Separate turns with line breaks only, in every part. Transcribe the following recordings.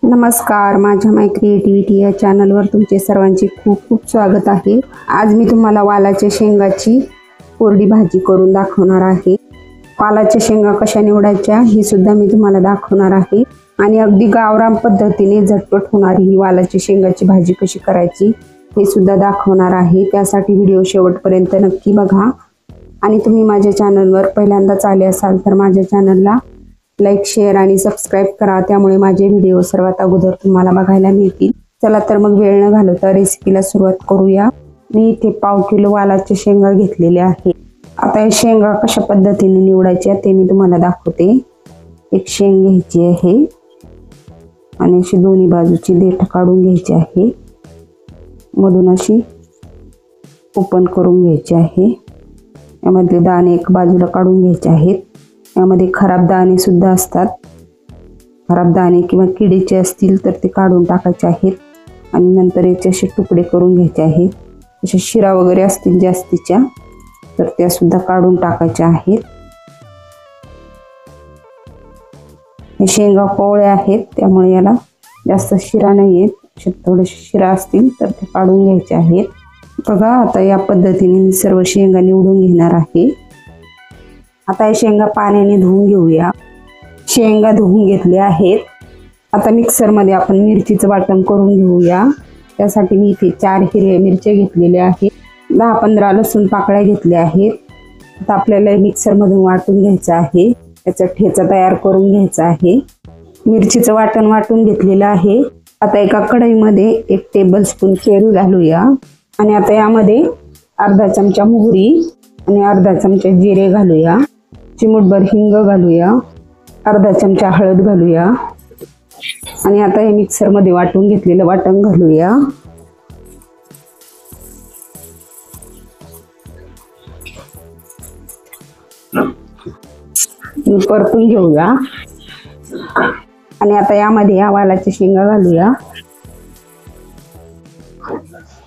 नमस्कार, माझ्या माय क्रिएटिव्हिटी या चॅनलवर तुमचे सर्वांचे खूप खूप स्वागत आहे। आज मी तुम्हाला वालाच्या शेंगाची कोरडी भाजी करून दाखवणार आहे। वालाच्या शेंगा कशा निवडायच्या हे सुद्धा मी तुम्हाला दाखवणार आहे आणि अगदी गावरान पद्धतीने झटपट होणारी ही वालाच्या शेंगाची भाजी कशी करायची हे सुद्धा दाखवणार आहे। त्यासाठी व्हिडिओ शेवटपर्यंत नक्की बघा आणि तुम्ही माझ्या चॅनलवर पहिल्यांदाच आले असाल तर माझ्या चॅनलला लाईक, शेअर आणि सबस्क्राइब करा, त्यामुळे माझे व्हिडिओ सर्वात अगोदर तुम्हाला बघायला मिळतील। चला तर मग वेळ न घालवता रेसिपीला सुरुवात करूया। मी इथे 1/2 किलो वालाच्या शेंगा घेतलेल्या आहे। आता हे शेंगा कशा पद्धतीने निवडायच्या ते मी तुम्हाला दाखवते। एक शेंग घ्यायची आहे आणि अशी दोन्ही बाजूची देठ काढून घ्यायची आहे, मधून अशी ओपन करून घ्यायची आहे। यामध्ये दाणे एक बाजूला काढून घ्यायचे आहेत। यामध्ये खराब दाणे सुद्धा असतात, खराब दाणे किंवा किडीचे असतील तर ते काढून टाकायचे आहेत आणि नंतर याचे असे तुकडे करून घ्यायचे आहेत। अशा शिरा वगैरे असतील जास्तीच्या तर त्या सुद्धा काढून टाकायच्या आहेत। हे शेंगा कोवळ्या आहेत त्यामुळे याला जास्त शिरा नाही आहेत, अशा थोडेसे शिरा असतील तर ते काढून घ्यायचे आहेत। बघा, आता या पद्धतीने मी सर्व शेंगा निवडून घेणार आहे। आता हे शेंगा पाण्याने धुवून घेऊया। शेंगा धुवून घेतले आहेत। आता मिक्सर मध्ये आपण मिरचीचं वाटण करून घेऊया। त्यासाठी मी इथे 4 हिरव्या मिरच्या घेतलेल्या आहेत, 10-15 लसूण पाकळ्या घेतल्या आहेत। आता आपल्याला मिक्सर मधून वाटून घ्यायचं आहे, त्याचा ठेचा तयार करून घ्यायचा आहे। मिरचीचं वाटण वाटून घेतलेलं आहे। आता एका कढईमध्ये 1 टेबलस्पून तेल घालूया आणि आता यामध्ये अर्धा चमचा मोहरी आणि अर्धा चमचा जिरे घालूया। चिमूटभर हिंग घालूया, अर्धा चमचा हळद घालूया आणि आता हे मिक्सर मध्ये वाटून घेतलेलं वाटण घालूया। परतून घेऊया आणि आता यामध्ये या वालाच्या शेंगा घालूया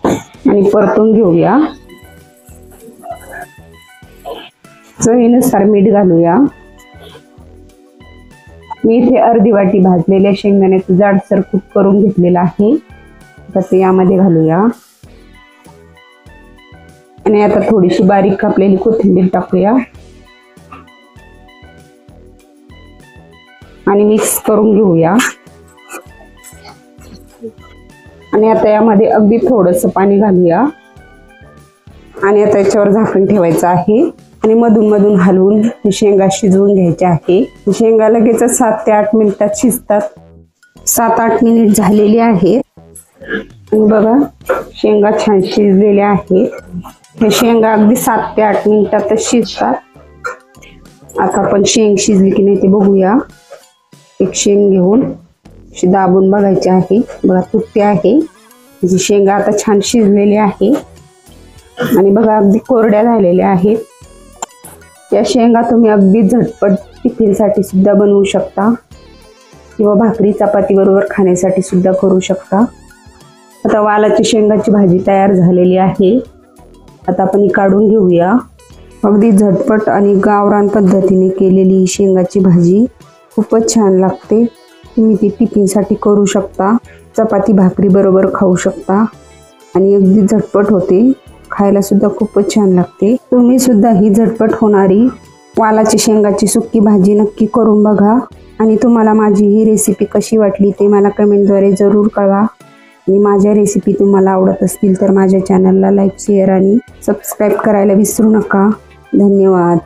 आणि परतून घेऊया। चवीनुसार मीठ घालूया। मी इथे अर्धी वाटी भाजलेल्या शेंगदाण्याचं जाडसर कूट करून घेतलेला आहे, तर ते यामध्ये घालूया आणि आता थोडीशी बारीक कापलेली कोथिंबीर टाकूया आणि मिक्स करून घेऊया। आणि आता यामध्ये अगदी थोडंसं पाणी घालूया आणि आता याच्यावर झाकण ठेवायचं आहे आणि मधून मधून हलवून शेंगा शिजवून घ्यायचे आहे। शेंगा लगेच 7 ते 8 मिनिटात शिजतात। 7-8 मिनिट झालेली आहेत आणि बघा शेंगा छान शिजलेल्या आहेत। हे शेंगा अगदी 7 ते 8 मिनिटातच शिजतात। आता आपण शेंग शिजली की नाही ते बघूया। एक शेंग घेऊन दाबून बघायचे आहे, बघा तुटते आहे। जी शेंगा आता छान शिजलेली आहे आणि बघा अगदी कोरड्या झालेल्या आहेत। या शेंगा तुम्ही अगदी झटपट टिफिनसाठी सुद्धा बनवू शकता किंवा भाकरी चपाती बरोबर खाण्यासाठी सुद्धा करू शकता। आता वालाची शेंगाची भाजी तयार झालेली आहे। आता आपण ही काढून घेऊया। अगदी झटपट आणि गावरान पद्धतीने केलेली ही शेंगाची भाजी खूपच छान लागते। तुम्ही ती टिफिनसाठी करू शकता, चपाती भाकरी बरोबर खाऊ शकता आणि अगदी झटपट होते, खायला सुद्धा खूपच छान लागते। तुम्ही सुद्धा ही झटपट होणारी वालाची शेंगाची सुक्की भाजी नक्की करून बघा आणि तुम्हाला माझी ही रेसिपी कशी वाटली ते मला कमेंटद्वारे जरूर कळवा आणि माझ्या रेसिपी तुम्हाला आवडत असतील तर माझ्या चॅनलला लाईक, शेअर आणि सबस्क्राईब करायला विसरू नका। धन्यवाद।